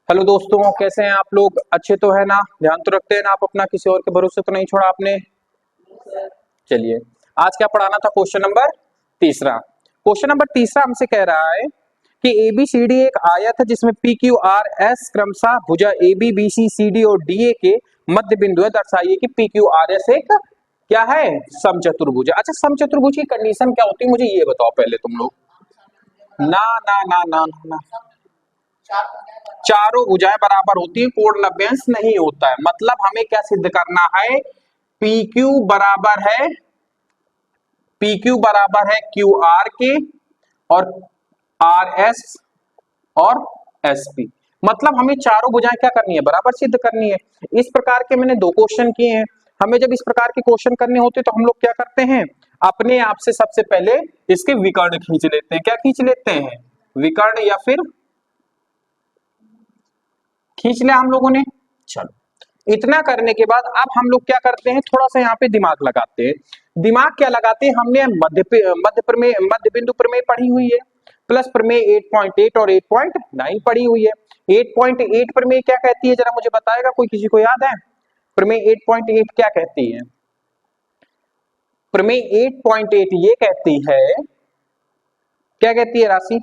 Hello दोस्तों, कैसे हैं आप लोग? अच्छे तो है ना? ध्यान तो रखते हैं ना आप अपना? किसी और के भरोसे तो नहीं छोड़ा आपने? चलिए, आज क्या पढ़ाना था? क्वेश्चन नंबर तीसरा। क्वेश्चन नंबर तीसरा हमसे कह रहा है कि एबीसीडी एक आयत है जिसमें पी क्यू आर एस क्रमशः भुजा A B B C C D और डी ए के मध्य बिंदु है। दर्शाइए कि पी क्यू आर एस एक क्या है? समचतुर्भुज है। अच्छा, समचतुर्भुज की कंडीशन क्या होती है मुझे ये बताओ पहले तुम लोग। ना ना ना ना ना, चारों भुजाएं बराबर होती है, कोण लंबवत नहीं होता है। मतलब हमें क्या सिद्ध करना है? पी क्यू बराबर है, पी क्यू बराबर है क्यू आर के और आर एस और एस पी। मतलब हमें चारों भुजाएं क्या करनी है? बराबर सिद्ध करनी है। इस प्रकार के मैंने दो क्वेश्चन किए हैं। हमें जब इस प्रकार के क्वेश्चन करने होते तो हम लोग क्या करते हैं? अपने आप से सबसे पहले इसके विकर्ण खींच लेते हैं। क्या खींच लेते हैं? विकर्ण, या फिर खींच लिया हम लोगों ने। चलो, इतना करने के बाद अब हम लोग क्या करते हैं? थोड़ा सा यहाँ पे दिमाग लगाते हैं। दिमाग क्या लगाते हैं? हमने मध्य बिंदु प्रमेय पढ़ी हुई है, प्लस प्रमेय 8.8 और 8.9 पढ़ी हुई है। 8.8 प्रमेय क्या कहती है जरा मुझे बताएगा कोई? किसी को याद है? प्रमेय 8.8 क्या कहती है? प्रमेय 8.8 ये कहती है, क्या कहती है राशि?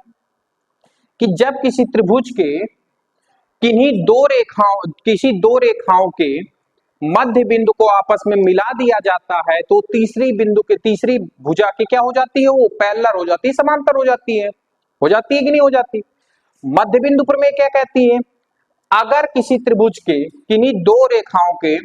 कि जब किसी त्रिभुज के किसी दो रेखाओं के मध्य बिंदु को आपस में मिला दिया जाता है तो तीसरी भुजा की क्या हो जाती है? वो पैरेलल हो जाती है, समांतर हो जाती है कि नहीं हो जाती? मध्य बिंदु प्रमेय क्या कहती है? अगर किसी त्रिभुज के किन्हीं दो रेखाओं के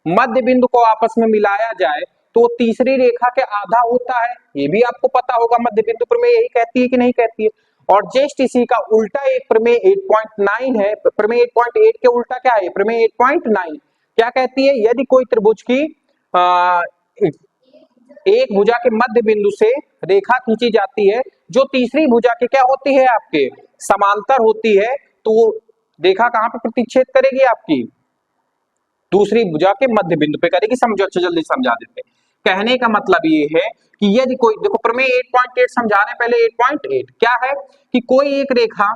मध्य बिंदु को आपस में मिलाया जाए तो तीसरी रेखा के आधा होता है। ये भी आपको पता होगा। मध्य बिंदु प्रमेय यही कहती है कि नहीं कहती है? और जस्ट इसी का उल्टा एक प्रमेय 8.9 है। प्रमेय 8.8 के उल्टा क्या है? प्रमेय 8.9 क्या कहती है? यदि कोई त्रिभुज की आ, एक भुजा के मध्य बिंदु से रेखा खींची जाती है जो तीसरी भुजा के क्या होती है? आपके समांतर होती है, तो वो रेखा कहां पे प्रतिच्छेद करेगी? आपकी दूसरी भुजा के मध्य बिंदु पे करेगी। समझो, अच्छा जल्दी समझा देते हैं। कहने का मतलब ये है कि यदि कोई, देखो प्रमेय 8.8 समझा रहे हैं पहले। 8.8 क्या है? कि कोई एक रेखा,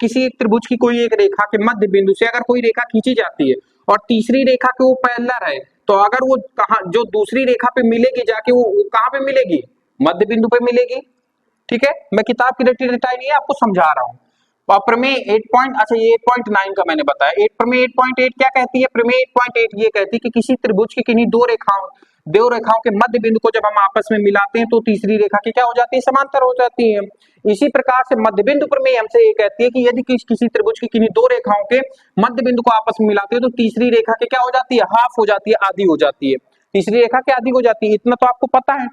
किसी एक त्रिभुज की कोई एक रेखा के मध्य बिंदु से अगर कोई रेखा खींची जाती है और तीसरी रेखा के वो पैरेलल है, तो अगर वो कहा जो दूसरी रेखा पे मिलेगी जाके, वो कहां पे मिलेगी? मध्य बिंदु पे मिलेगी। ठीक है, मैं किताब की रटी रटाई नहीं है आपको समझा रहा हूं। और प्रमेय 8 पॉइंट, अच्छा ये 8.9 का मैंने बताया। 8 प्रमेय 8.8 क्या कहती है? प्रमेय 8.8 ये कहती है कि किसी त्रिभुज की किन्हीं दो रेखाओं के मध्य बिंदु को जब हम आपस में मिलाते हैं तो तीसरी रेखा की क्या हो जाती है? समांतर हो जाती है। इसी प्रकार से मध्य बिंदु प्रमेय हमसे ये कहती है कि यदि किसी त्रिभुज की किन्हीं दो रेखाओं के मध्य बिंदु को आपस में मिलाते हैं तो तीसरी रेखा की क्या हो जाती है? हाफ हो जाती है, आधी हो जाती है। तीसरी रेखा की आधी हो जाती है, इतना तो आपको पता है।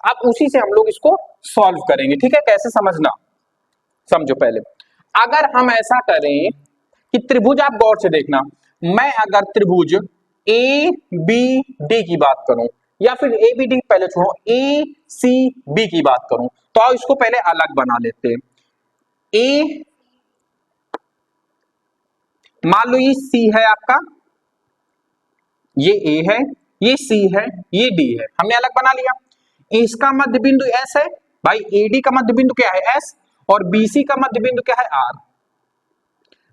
अब उसी से हम लोग इसको सॉल्व करेंगे। ठीक है, कैसे समझना, समझो पहले। अगर हम ऐसा करें कि त्रिभुज, आप गौर से देखना, मैं अगर त्रिभुज ए बी डी की बात करूं, या फिर ए बी डी पहले छोड़ो, ए सी बी की बात करूं, तो आओ इसको पहले अलग बना लेते हैं। ए, मान लो ये सी है आपका, ये ए है, ये सी है, ये डी है, हमने अलग बना लिया। इसका मध्य बिंदु एस है भाई, एडी का मध्य बिंदु क्या है? एस, और बीसी का मध्य बिंदु क्या है? आर।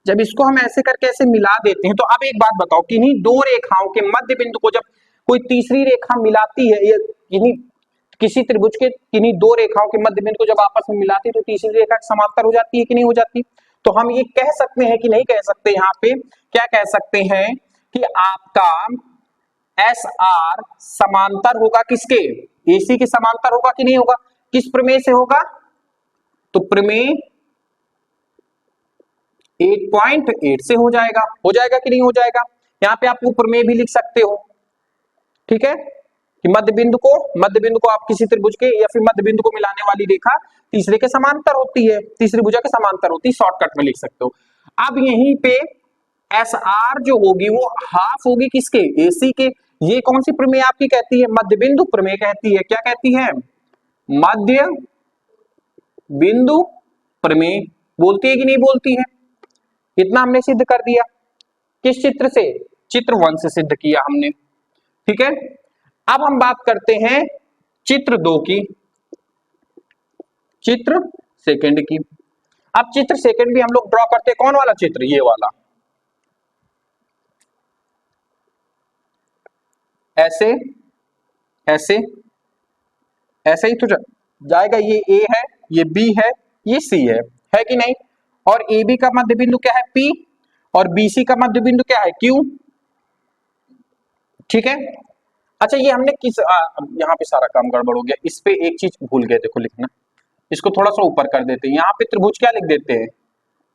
जब इसको हम ऐसे करके ऐसे मिला देते हैं तो अब एक बात बताओ, किन्हीं दो रेखाओं के मध्य बिंदु को जब कोई तीसरी रेखा मिलाती है, या किसी त्रिभुज के किन्हीं दो रेखाओं के मध्य बिंदु को जब आपस में मिलाती है तो तीसरी रेखा समांतर हो जाती है कि नहीं हो जाती? तो हम ये कह सकते हैं कि नहीं कह सकते? यहाँ पे क्या कह सकते हैं कि आपका एस आर समांतर होगा किसके? एसी के समांतर होगा कि नहीं होगा? किस प्रमेय से होगा? तो प्रमेय 8.8 से हो जाएगा। हो जाएगा कि नहीं हो जाएगा? यहाँ पे आप प्रमेय भी लिख सकते हो। ठीक है, कि मध्य बिंदु को आप किसी त्रिभुज के या फिर मध्य बिंदु को मिलाने वाली रेखा तीसरे के समांतर होती है, तीसरी भुजा के समांतर होती है, शॉर्टकट में लिख सकते हो। अब यहीं पे एस आर जो होगी वो हाफ होगी किसके? एसी के। ये कौन सी प्रमेय आपकी कहती है? मध्य बिंदु प्रमेय कहती है। क्या कहती है? मध्य बिंदु प्रमेय बोलती है कि नहीं बोलती है? इतना हमने सिद्ध कर दिया। किस चित्र से? चित्र 1 से सिद्ध किया हमने। ठीक है, अब हम बात करते हैं चित्र 2 की, चित्र सेकंड की। अब चित्र सेकंड भी हम लोग ड्रॉ करते हैं, कौन वाला चित्र, ये वाला, ऐसे ऐसे ऐसे ही तो जाएगा। ये ए है, ये बी है, ये सी है कि नहीं। और ए बी का मध्य बिंदु क्या है, पी, और बीसी का मध्य बिंदु क्या है, क्यू। ठीक है। अच्छा ये हमने किस यहाँ पे सारा काम गड़बड़ हो गया, इस पे एक चीज भूल गए, देखो लिखना, इसको थोड़ा सा ऊपर कर देते हैं। यहाँ पे त्रिभुज क्या लिख देते हैं,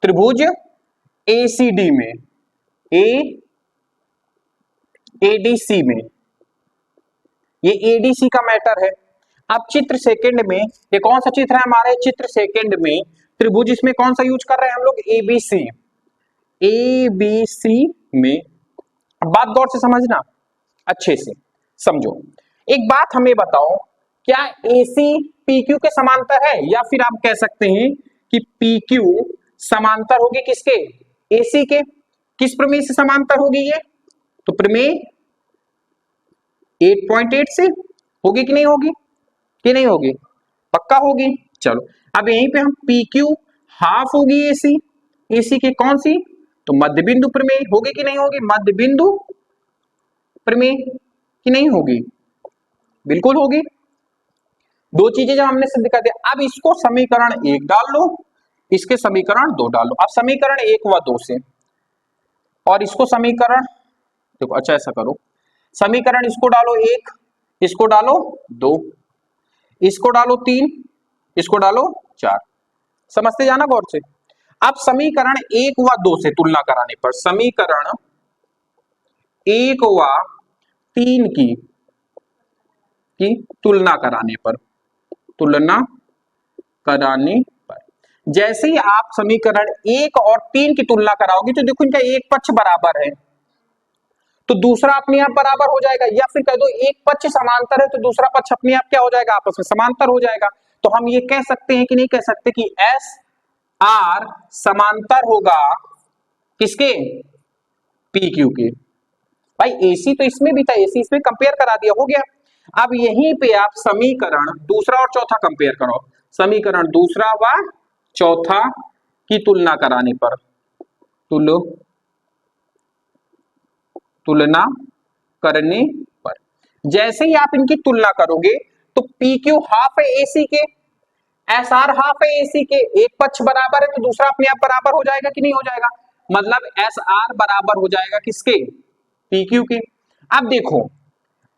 त्रिभुज एसीडी में, ए एडीसी में, ये एडीसी का मैटर है। अब चित्र सेकंड में, ये कौन सा चित्र है हमारे, चित्र सेकंड में त्रिभुज, इसमें कौन सा यूज कर रहे हैं हम लोग, एबीसी, एबीसी में। अब बात गौर से समझना, अच्छे से समझो। एक बात हमें बताओ, क्या एसी पीक्यू के समांतर है, या फिर आप कह सकते हैं कि पीक्यू समांतर होगी किसके, एसी के। किस प्रमेय से समांतर होगी ये, तो प्रमेय 8.8 से होगी कि नहीं होगी, कि नहीं होगी, पक्का होगी। चलो अब यहीं पे हम PQ हाफ होगी एसी, एसी की कौन सी, तो मध्य बिंदु प्रमेय होगी कि नहीं होगी, मध्य बिंदु प्रमेय कि नहीं होगी, बिल्कुल होगी। दो चीजें जब हमने सिद्ध कर दिया, अब इसको समीकरण 1 डाल लो, इसके समीकरण 2 डाल लो। अब समीकरण 1 व 2 से, और इसको समीकरण, देखो अच्छा ऐसा करो, समीकरण इसको डालो 1, इसको डालो 2, इसको डालो 3, इसको डालो 4, समझते जाना गौर से। अब समीकरण 1 व 2 से तुलना कराने पर, समीकरण 1 व 3 की तुलना कराने पर, तुलना कराने पर, जैसे ही आप समीकरण 1 और 3 की तुलना कराओगे तो देखो इनका एक पक्ष बराबर है, तो दूसरा अपने आप बराबर हो जाएगा, या फिर कह दो एक पक्ष समांतर है तो दूसरा पक्ष अपने आप क्या हो जाएगा, आपस में समांतर हो जाएगा। तो हम ये कह सकते हैं कि नहीं कह सकते कि एस आर समांतर होगा किसके, पी क्यू के। भाई एसी तो इसमें भी था, एसी इसमें कंपेयर करा दिया, हो गया। अब यहीं पे आप समीकरण दूसरा और चौथा कंपेयर करो, समीकरण दूसरा व चौथा की तुलना कराने पर, तुलना करने पर, जैसे ही आप इनकी तुलना करोगे तो पी क्यू हाफ है एसी के, एस आर हाफ है एसी के, एक पक्ष बराबर है तो दूसरा अपने आप बराबर हो जाएगा कि नहीं हो जाएगा, मतलब एस आर बराबर हो जाएगा किसके, पी क्यू के। अब देखो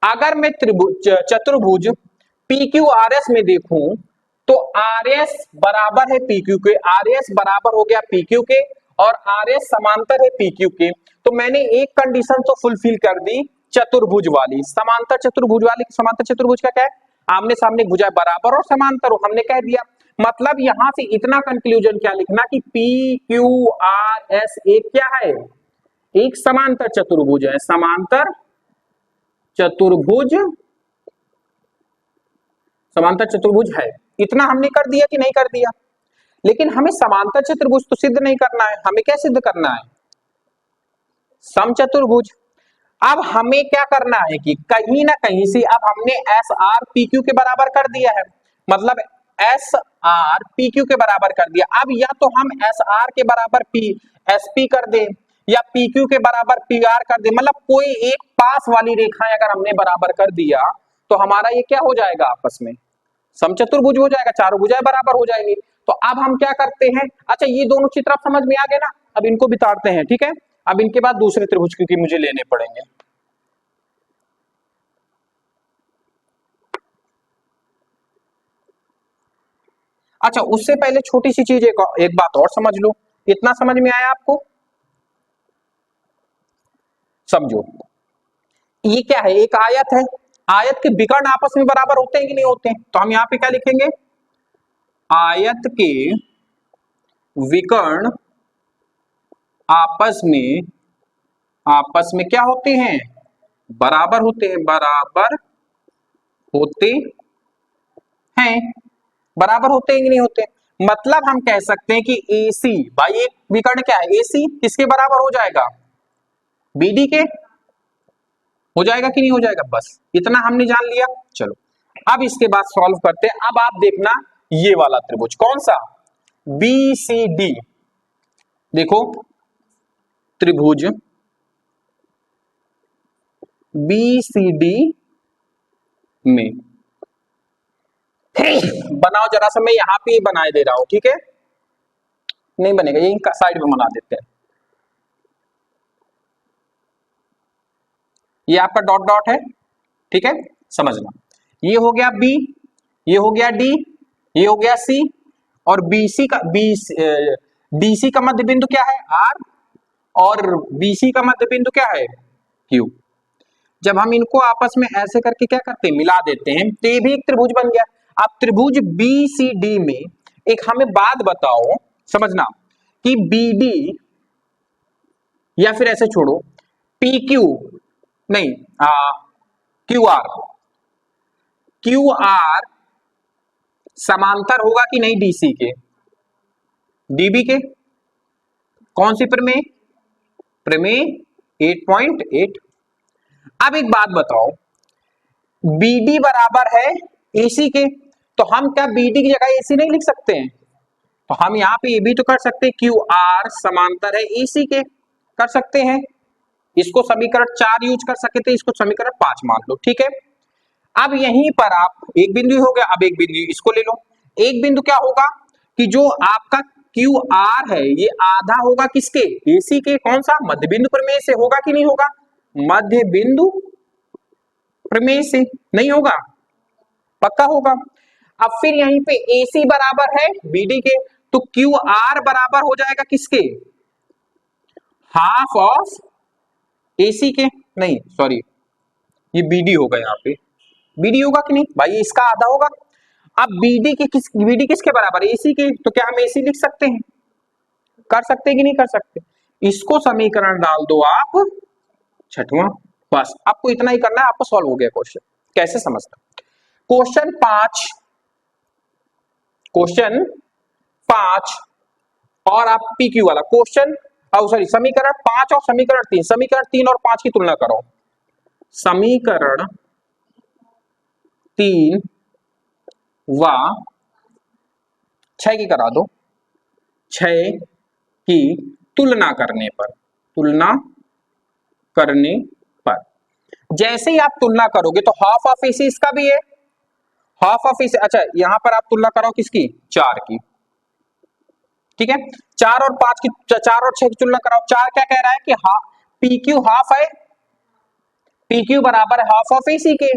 अगर मैं त्रिभुज चतुर्भुज पी क्यू आर एस में देखूं तो आर एस बराबर है पी क्यू के, आर एस बराबर हो गया पी क्यू के, और आर एस समांतर है पी क्यू के। तो मैंने एक कंडीशन तो फुलफिल कर दी चतुर्भुज वाली, समांतर चतुर्भुज वाली। समांतर चतुर्भुज का क्या है, आमने सामने भुजा बराबर और समांतर हो, हमने कह दिया। मतलब यहां से इतना कंक्लूजन क्या लिखना कि पी क्यू आर एस एक क्या है, एक समांतर चतुर्भुज है, समांतर चतुर्भुज, समांतर चतुर्भुज है। इतना हमने कर दिया कि नहीं कर दिया। लेकिन हमें समांतर चतुर्भुज तो सिद्ध नहीं करना है, हमें क्या सिद्ध करना है, समचतुर्भुज। अब हमें क्या करना है कि कहीं ना कहीं से अब हमने एस आर पी क्यू के बराबर कर दिया है, मतलब एस आर पी क्यू के बराबर कर दिया। अब या तो हम एस आर के बराबर पी एस पी कर दें, या पी क्यू के बराबर पी आर कर दें, मतलब कोई एक पास वाली रेखाएं अगर हमने बराबर कर दिया तो हमारा ये क्या हो जाएगा, आपस में समचतुर्भुज हो जाएगा, चारों भुजाएं बराबर हो जाएंगी। तो अब हम क्या करते हैं, अच्छा ये दोनों चित्र आप समझ में आ गए ना, अब इनको बिताड़ते हैं, ठीक है। अब इनके बाद दूसरे त्रिभुज क्योंकि मुझे लेने पड़ेंगे। अच्छा उससे पहले छोटी सी चीज, एक बात और समझ लो, इतना समझ में आया आपको, समझो ये क्या है, एक आयत है, आयत के विकर्ण आपस में बराबर होते हैं कि नहीं होते हैं, तो हम यहां पे क्या लिखेंगे, आयत के विकर्ण आपस में क्या होते हैं, बराबर होते हैं, बराबर होते हैं, बराबर होते हैं कि नहीं होते। मतलब हम कह सकते हैं कि AC, भाई एक विकर्ण क्या है, AC किसके बराबर हो जाएगा, BD के, हो जाएगा कि नहीं हो जाएगा, बस इतना हमने जान लिया। चलो अब इसके बाद सॉल्व करते हैं। अब आप देखना ये वाला त्रिभुज कौन सा, बी सी डी, देखो त्रिभुज बी सी डी में बनाओ जरा सा, मैं यहां पे बनाए दे रहा हूं, ठीक है, नहीं बनेगा, यही साइड में बना देते हैं। ये आपका डॉट डॉट है, ठीक है, समझना। ये हो गया बी, ये हो गया डी, ये हो गया सी, और बीसी का डीसी का मध्य बिंदु क्या है आर, और बीसी का मध्य बिंदु क्या है क्यू। जब हम इनको आपस में ऐसे करके क्या करते हैं, मिला देते हैं, तो ये भी एक त्रिभुज बन गया। अब त्रिभुज बीसीडी में एक हमें बात बताओ, समझना, कि बीडी या फिर ऐसे छोड़ो पी क्यू, नहीं क्यू आर समांतर होगा कि नहीं डीसी के, डीबी के। कौन सी प्रमेय, प्रमेय 8.8। अब एक बात बताओ, बीडी बराबर है एसी के, तो हम क्या बीडी की जगह एसी नहीं लिख सकते हैं? तो हम यहां पे ये भी तो कर सकते हैं, क्यू आर समांतर है एसी के, कर सकते हैं। इसको समीकरण 4 यूज कर सकते थे, इसको समीकरण 5 मान लो, ठीक है। अब यहीं पर आप एक बिंदु हो गया, अब एक बिंदु इसको ले लो। एक बिंदु क्या होगा कि जो आपका क्यू आर है ये आधा होगा किसके, एसी के। कौन सा, मध्य बिंदु प्रमेय से होगा कि नहीं होगा, मध्य बिंदु प्रमेय से नहीं होगा, पक्का होगा। अब फिर यहीं पे AC बराबर है BD के, तो QR बराबर हो जाएगा किसके, हाफ ऑफ AC के, नहीं सॉरी ये BD होगा, यहाँ पे BD होगा कि नहीं भाई, इसका आधा होगा। अब BD किसके बराबर है, AC के, तो क्या हम AC लिख सकते हैं, कर सकते हैं कि नहीं कर सकते। इसको समीकरण डाल दो आप 6वां, बस आपको इतना ही करना है, आपको सॉल्व हो गया क्वेश्चन। कैसे समझना, क्वेश्चन 5 और आप PQ वाला क्वेश्चन, सॉरी समीकरण 5 और समीकरण 3, समीकरण 3 और 5 की तुलना करो। समीकरण 3 व 6 की करा दो, 6 की तुलना करने पर जैसे ही आप तुलना करोगे तो हाफ ऑफ एसी इसका भी है, हाफ ऑफ एसी, अच्छा यहां पर आप तुलना कराओ किसकी, 4 की, ठीक है। 4 और 5 की, 4 और 6 की तुलना कराओ। 4 क्या कह रहा है कि PQ हाफ है, PQ बराबर है हाफ ऑफ एसी के,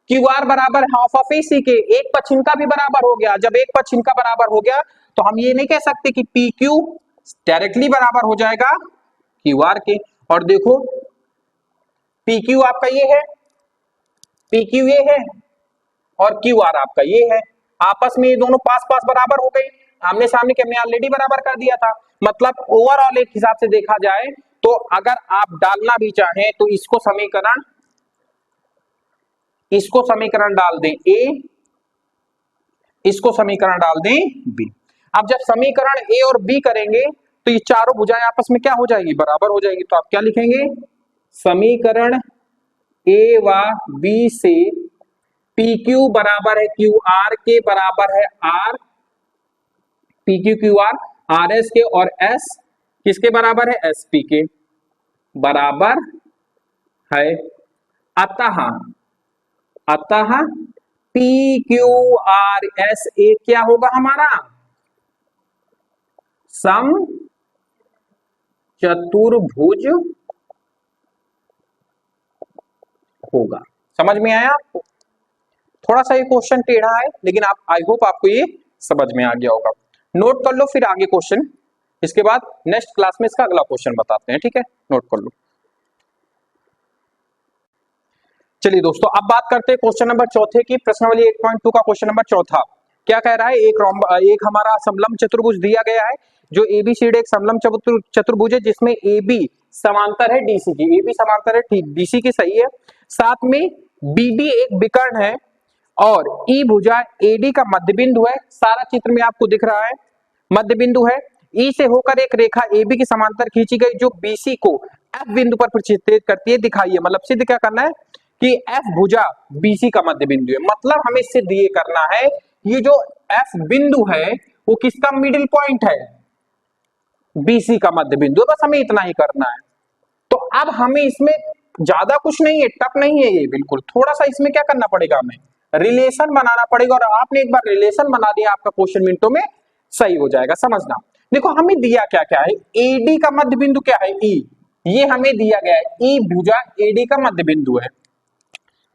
QR बराबर है हाफ ऑफ एसी के, एक पक्ष इनका भी बराबर हो गया। जब एक पक्ष इनका बराबर हो गया तो हम ये नहीं कह सकते कि PQ डायरेक्टली बराबर हो जाएगा QR के। और देखो PQ आपका ये है, PQ ये है, और QR आपका ये है, आपस में ये दोनों पास पास बराबर हो गए, आमने सामने के हमने ऑलरेडी बराबर कर दिया था। मतलब ओवरऑल एक हिसाब से देखा जाए तो अगर आप डालना भी चाहें तो इसको समीकरण डाल दें A, इसको समीकरण डाल दें B। अब जब समीकरण A और B करेंगे तो ये चारों भुजाएं आपस में क्या हो जाएगी, बराबर हो जाएगी। तो आप क्या लिखेंगे, समीकरण A व B से PQ बराबर है QR के बराबर है R, PQ QR RS के, और S किसके बराबर है, SP के बराबर है। अतः PQRS क्या होगा हमारा, सम चतुर्भुज होगा। समझ में आया आपको, थोड़ा सा ये क्वेश्चन टेढ़ा है लेकिन आप, आई होप आपको ये समझ में आ गया होगा। नोट कर लो फिर आगे क्वेश्चन, इसके बाद नेक्स्ट क्लास में इसका अगला क्वेश्चन बताते हैं, ठीक है, नोट कर लो। चलिए दोस्तों अब बात करते हैं क्वेश्चन नंबर 4 की, प्रश्नावली 8.2 का क्वेश्चन नंबर 4। क्या कह रहा है, एक हमारा समलंब चतुर्भुज दिया गया है, जो ABCD एक समलंब चतुर्भुज है जिसमें AB समांतर है DC की, AB समांतर है DC की, सही है। साथ में BD एक विकर्ण है और E भुजा AD का मध्य बिंदु है, सारा चित्र में आपको दिख रहा है, मध्य बिंदु है। E से होकर एक रेखा AB की समांतर खींची गई जो BC को F बिंदु पर प्रतिच्छेद करती है, दिखाइए। मतलब सिद्ध क्या करना है कि F भुजा BC का मध्य बिंदु है। मतलब हमें सिद्ध ये करना है, ये जो F बिंदु है वो किसका मिडिल पॉइंट है, बीसी का मध्य बिंदु, बस हमें इतना ही करना है। तो अब हमें इसमें ज्यादा कुछ नहीं है, टफ नहीं है ये बिल्कुल, थोड़ा सा इसमें क्या करना पड़ेगा, हमें रिलेशन बनाना पड़ेगा, और आपने एक बार रिलेशन बना दिया आपका क्वेश्चन मिनटों में सही हो जाएगा। समझना, देखो हमें दिया क्या क्या है, एडी का मध्य बिंदु क्या है, ई, ये हमें दिया गया है, ई भुजा एडी का मध्य बिंदु है।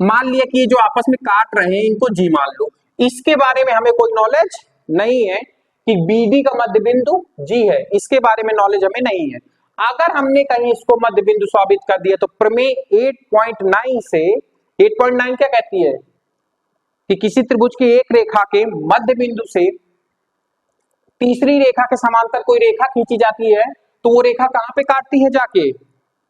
मान लिया कि ये जो आपस में काट रहे हैं इनको जी मान लो, इसके बारे में हमें कोई नॉलेज नहीं है कि बीडी का मध्य बिंदु जी है, इसके बारे में नॉलेज हमें नहीं है। अगर हमने कहीं इसको मध्य बिंदु साबित कर दिया तो प्रमेय 8.9 से, 8.9 क्या कहती है कि किसी त्रिभुज की एक रेखा के मध्य बिंदु से तीसरी रेखा के समांतर कोई रेखा खींची जाती है तो वो रेखा कहां पे काटती है, जाके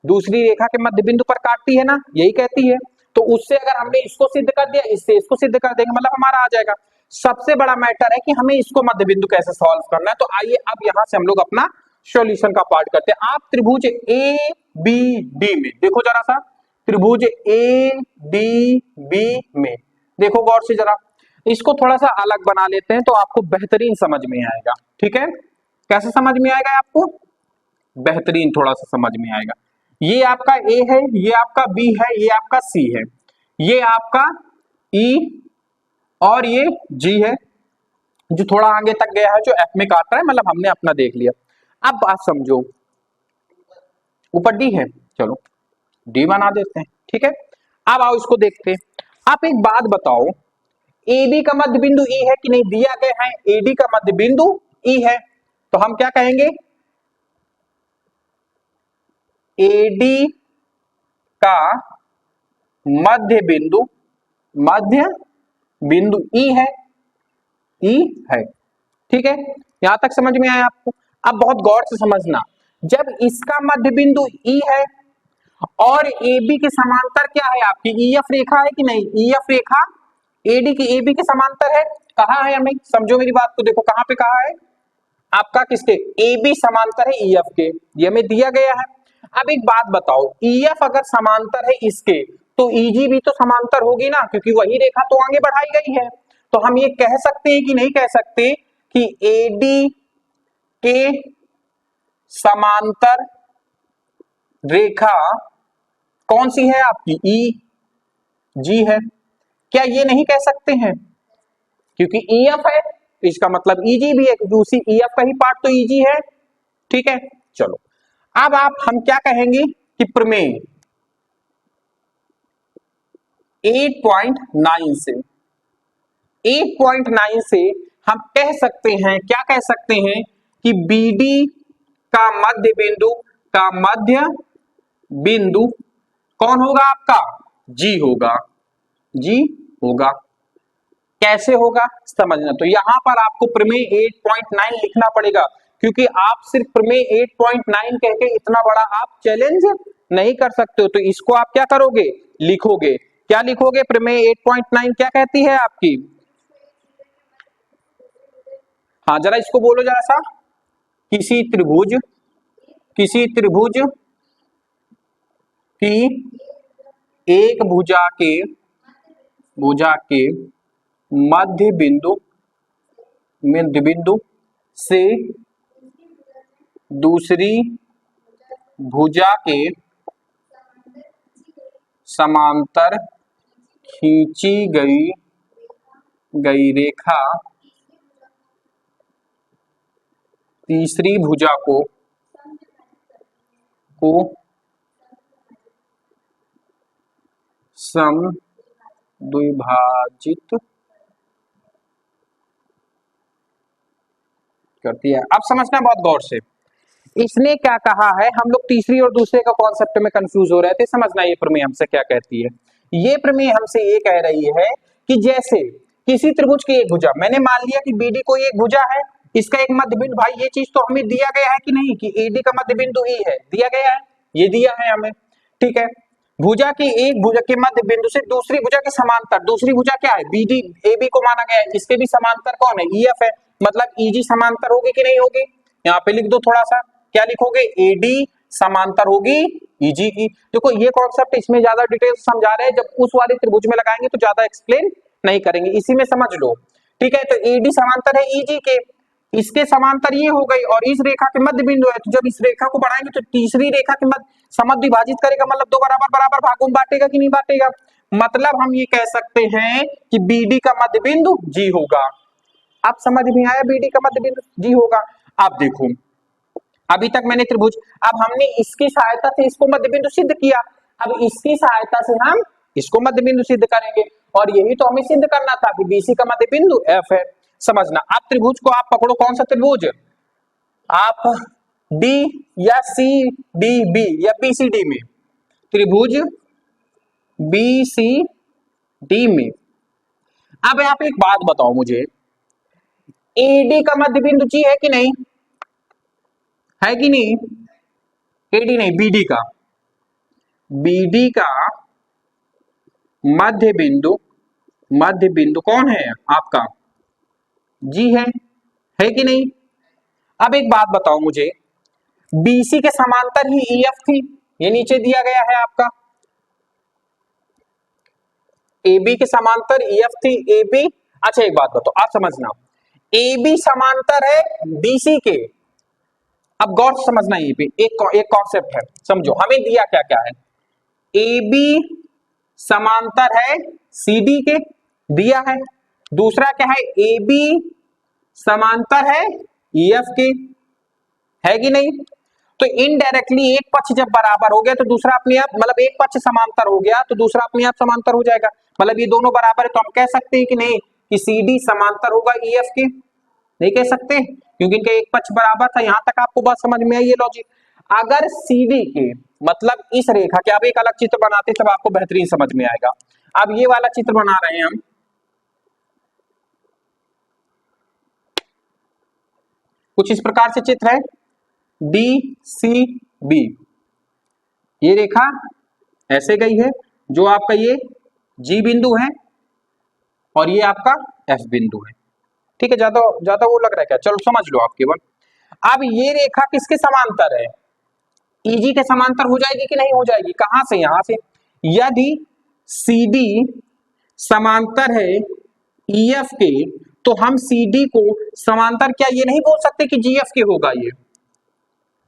दूसरी रेखा के मध्य बिंदु पर काटती है ना, यही कहती है। तो उससे अगर हमने इसको सिद्ध कर दिया, इससे इसको सिद्ध कर देंगे, मतलब हमारा आ जाएगा। सबसे बड़ा मैटर है कि हमें इसको मध्य बिंदु कैसे सॉल्व करना है। तो आइए अब यहां से हम लोग अपना सॉल्यूशन का पार्ट करते हैं। आप त्रिभुज ए बी डी में देखो जरा सा, त्रिभुज ए डी बी में देखो गौर से जरा, इसको थोड़ा सा अलग बना लेते हैं तो आपको बेहतरीन समझ में आएगा। ठीक है, कैसे समझ में आएगा आपको, बेहतरीन थोड़ा सा समझ में आएगा। ये आपका ए है, ये आपका बी है, ये आपका सी है, ये आपका ई और ये जी है, जो थोड़ा आगे तक गया है, जो एफ में काट रहा है, मतलब हमने अपना देख लिया। अब बात समझो, ऊपर डी है, चलो डी बना देते हैं। ठीक है, अब आओ इसको देखते हैं। आप एक बात बताओ, एबी का मध्य बिंदु ई है कि नहीं, दिया गया है एडी का मध्य बिंदु ई है, तो हम क्या कहेंगे, एडी का मध्य बिंदु ई है, ई है। ठीक है, यहां तक समझ में आया आपको। अब बहुत गौर से समझना, जब इसका मध्य बिंदु ई है और AB के समांतर क्या है, आपकी EF रेखा है कि नहीं, EF रेखा AD की AB के समांतर है। कहा है हमें, समझो मेरी बात को, देखो कहां पे कहा है आपका, किसके, AB समांतर है EF के, ये हमें दिया गया है। अब एक बात बताओ, EF अगर समांतर है इसके तो EG भी तो समांतर होगी ना, क्योंकि वही रेखा तो आगे बढ़ाई गई है। तो हम ये कह सकते हैं कि नहीं कह सकते कि AD के समांतर रेखा कौन सी है आपकी, EG है, क्या ये नहीं कह सकते हैं, क्योंकि EF है इसका मतलब EG भी है, क्योंकि उसी EF का ही पार्ट तो EG है। ठीक है, चलो अब हम क्या कहेंगे कि प्रमेय 8.9 से हम कह सकते हैं, क्या कह सकते हैं कि BD का मध्य बिंदु कौन होगा आपका, G होगा। कैसे होगा समझना, तो यहां पर आपको प्रमेय 8.9 लिखना पड़ेगा, क्योंकि आप सिर्फ प्रमेय 8.9 कह के इतना बड़ा आप चैलेंज नहीं कर सकते हो। तो इसको आप क्या करोगे, लिखोगे, क्या लिखोगे, प्रमेय 8.9 क्या कहती है आपकी, हाँ जरा इसको बोलो जरा सा, किसी त्रिभुज की एक भुजा के मध्य बिंदु से दूसरी भुजा के समांतर खींची गई रेखा तीसरी भुजा को समद्विभाजित करती है। अब समझना बहुत गौर से, इसने क्या कहा है, हम लोग तीसरी और दूसरे का कॉन्सेप्ट में कंफ्यूज हो रहे थे। समझना ये प्रमेय हमसे क्या कहती है, ये प्रमेय हमसे ये कह रही है कि जैसे किसी त्रिभुज की एक भुजा, मैंने मान लिया कि BD कोई एक भुजा है, इसका एक मध्य बिंदु, भाई ये चीज तो हमें दिया गया है कि नहीं, कि AD का मध्य बिंदु E है, दिया गया है, ये दिया है हमें। ठीक है, भुजा की एक भुजा के मध्य बिंदु से दूसरी भुजा के समांतर, दूसरी भुजा क्या है, BD AB को माना गया है, इसके भी समांतर कौन है, EF है, मतलब EG समांतर होगी कि नहीं होगी, यहाँ पे लिख दो थोड़ा सा, क्या लिखोगे, AD समांतर होगी EG की। देखो ये कॉन्सेप्ट इसमें ज्यादा डिटेल समझा रहे हैं, जब उस वाले त्रिभुज में लगाएंगे तो ज्यादा एक्सप्लेन नहीं करेंगे, इसी में समझ लो। ठीक है, तो AD समांतर है EG के, इसके समांतर ये हो गई और इस रेखा के मध्य बिंदु है, तो जब इस रेखा को बढ़ाएंगे तो तीसरी रेखा के मध्य समद्विभाजित विभाजित करेगा, मतलब दो बराबर बराबर भागों में बांटेगा कि नहीं बांटेगा। मतलब हम ये कह सकते हैं कि बीडी का मध्य बिंदु जी होगा। अब समझ में आया, बीडी का मध्य बिंदु जी होगा। अब देखो, अभी तक मैंने त्रिभुज, अब हमने इसकी सहायता से इसको मध्य बिंदु सिद्ध किया, अब इसकी सहायता से हम इसको मध्य बिंदु सिद्ध करेंगे, और यही तो हमें सिद्ध करना था कि बीसी का मध्य बिंदु एफ है। समझना, अब त्रिभुज को आप पकड़ो, कौन सा त्रिभुज, आप डी या सी डी बी या बी सी डी में, त्रिभुज बी सी डी में। अब आप एक बात बताओ मुझे, एडी का मध्य बिंदु जी है कि नहीं, है कि नहीं, एडी नहीं बीडी का, बीडी का मध्य बिंदु कौन है आपका, जी है कि नहीं। अब एक बात बताओ मुझे, बीसी के समांतर ही ईएफ थी, ये नीचे दिया गया है आपका, एबी के समांतर ईएफ थी, एबी। अच्छा एक बात बताओ, आप समझना, एबी समांतर है बीसी के। अब गौर से समझना, ये भी एक कॉन्सेप्ट है, समझो हमें दिया क्या क्या है, एबी समांतर है सीडी के, दिया है। दूसरा क्या है, एबी समांतर है ईएफ के, है कि नहीं। तो इनडायरेक्टली एक पक्ष जब बराबर हो गया तो दूसरा अपने आप, मतलब एक पक्ष समांतर हो गया तो दूसरा अपने आप समांतर हो जाएगा, मतलब ये दोनों बराबर है, तो हम कह सकते हैं कि नहीं कि सीडी समांतर होगा ईएफ के, नहीं कह सकते क्योंकि इनका एक पक्ष बराबर था। यहां तक आपको बात समझ में आई है लॉजिक। अगर सीडी के मतलब इस रेखा के, अब एक अलग चित्र बनाते तब आपको बेहतरीन समझ में आएगा। अब ये वाला चित्र बना रहे हैं हम, कुछ इस प्रकार से चित्र है, डी सी बी, ये रेखा ऐसे गई है, जो आपका ये जी बिंदु है और ये आपका एफ बिंदु है, ठीक है। ज्यादा वो लग रहा है क्या, चलो समझ लो आप केवल। अब ये रेखा किसके समांतर है, ईजी के समांतर हो जाएगी कि नहीं हो जाएगी, कहां से, यहां से। यदि सीडी समांतर है ईएफ के, तो हम सीडी को समांतर क्या ये नहीं बोल सकते कि जीएफ के होगा, ये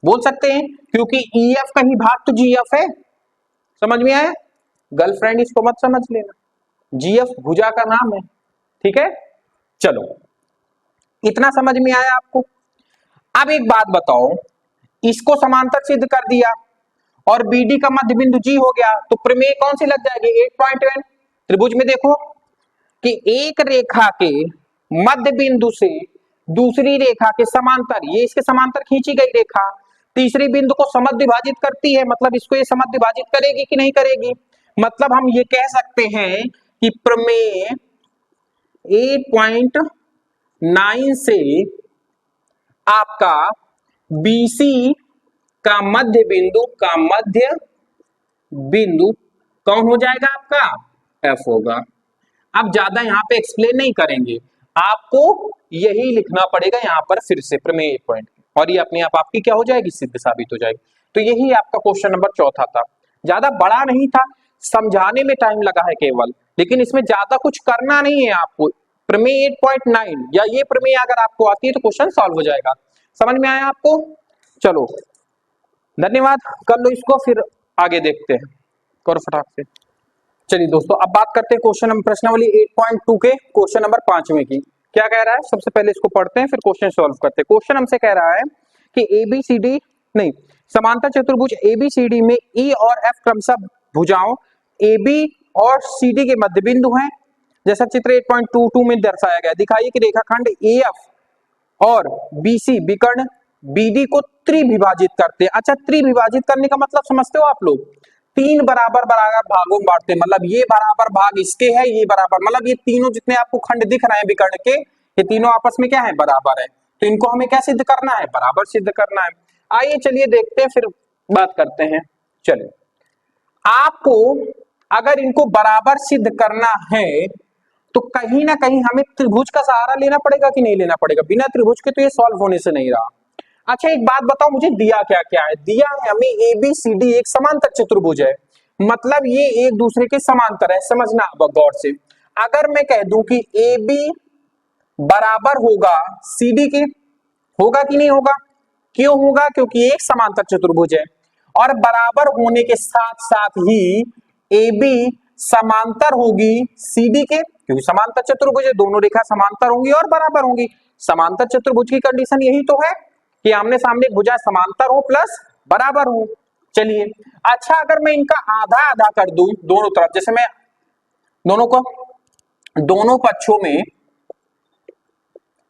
बोल सकते हैं क्योंकि ईएफ का ही भाग तो जीएफ है। समझ में आया, गर्लफ्रेंड इसको मत समझ लेना, जीएफ भुजा का नाम है, ठीक है। चलो इतना समझ में आया आपको। अब एक बात बताओ, इसको समांतर सिद्ध कर दिया और बीडी का मध्य बिंदु जी हो गया, तो प्रमेय कौन सी लग जाएगी, 8.1। त्रिभुज में देखो कि एक रेखा के मध्य बिंदु से दूसरी रेखा के समांतर, ये इसके समांतर खींची गई रेखा तीसरी बिंदु को समद्विभाजित विभाजित करती है, मतलब इसको ये समद्विभाजित विभाजित करेगी कि नहीं करेगी। मतलब हम ये कह सकते हैं कि प्रमेय 8.9 से आपका बीसी का मध्य बिंदु कौन हो जाएगा, आपका एफ होगा। अब ज्यादा यहाँ पे एक्सप्लेन नहीं करेंगे, आपको यही लिखना पड़ेगा यहाँ पर फिर से प्रमेय 8 पॉइंट, और ये अपने आप आपकी क्या हो जाएगी, सिद्ध साबित हो जाएगी। तो यही आपका क्वेश्चन नंबर 4 था, ज्यादा बड़ा नहीं था, समझाने में टाइम लगा है केवल, लेकिन इसमें ज्यादा कुछ करना नहीं है आपको। प्रमेय 8.9 या ये प्रमेय अगर आपको आती है तो क्वेश्चन सॉल्व हो जाएगा। समझ में आया आपको, चलो धन्यवाद, कर लो इसको, फिर आगे देखते हैं, करो फटाक से। चलिए दोस्तों, अब बात करते हैं क्वेश्चन नंबर, प्रश्नावली 8.2 के क्वेश्चन नंबर 5वें की। क्या कह रहा है, सबसे पहले इसको पढ़ते हैं फिर क्वेश्चन सॉल्व करते हैं। क्वेश्चन हमसे कह रहा है कि एबीसीडी नहीं, समांतर चतुर्भुज एबीसीडी में ई और एफ क्रमशः भुजाओं एबी और सीडी के मध्य बिंदु हैं, जैसा चित्र 8.22 में दर्शाया गया। दिखाइए कि रेखाखंड एएफ और बीसी विकर्ण बीडी को त्रिविभाजित करते हैं। अच्छा, त्रिविभाजित करने का मतलब समझते हो आप लोग, 3 बराबर बराबर भागों में बांटते हैं, मतलब ये बराबर भाग इसके है, ये बराबर, मतलब ये तीनों जितने आपको खंड दिख रहे हैं विकर्ण के, ये तीनों आपस में क्या है, बराबर है। तो इनको हमें क्या सिद्ध करना है, बराबर सिद्ध करना है। आइए चलिए देखते हैं, फिर बात करते हैं। चलिए, आपको अगर इनको बराबर सिद्ध करना है तो कहीं ना कहीं हमें त्रिभुज का सहारा लेना पड़ेगा कि नहीं लेना पड़ेगा, बिना त्रिभुज के तो ये सॉल्व होने से नहीं रहा। अच्छा एक बात बताओ मुझे, दिया क्या क्या है, दिया है हमें एबीसीडी एक समांतर चतुर्भुज है, मतलब ये एक दूसरे के समांतर है। समझना अब गौर से, अगर मैं कह दूं कि AB बराबर होगा CD के, होगा कि नहीं होगा? क्यों होगा? क्योंकि एक समांतर चतुर्भुज है और बराबर होने के साथ साथ ही ए बी समांतर होगी सी डी के, क्योंकि समांतर चतुर्भुज है, दोनों रेखा समांतर होंगी और बराबर होंगी। समांतर चतुर्भुज की कंडीशन यही तो है कि आमने सामने भुजा समांतर हो प्लस बराबर हो। चलिए, अच्छा अगर मैं इनका आधा आधा कर दूं दोनों तरफ, जैसे मैं दोनों को दोनों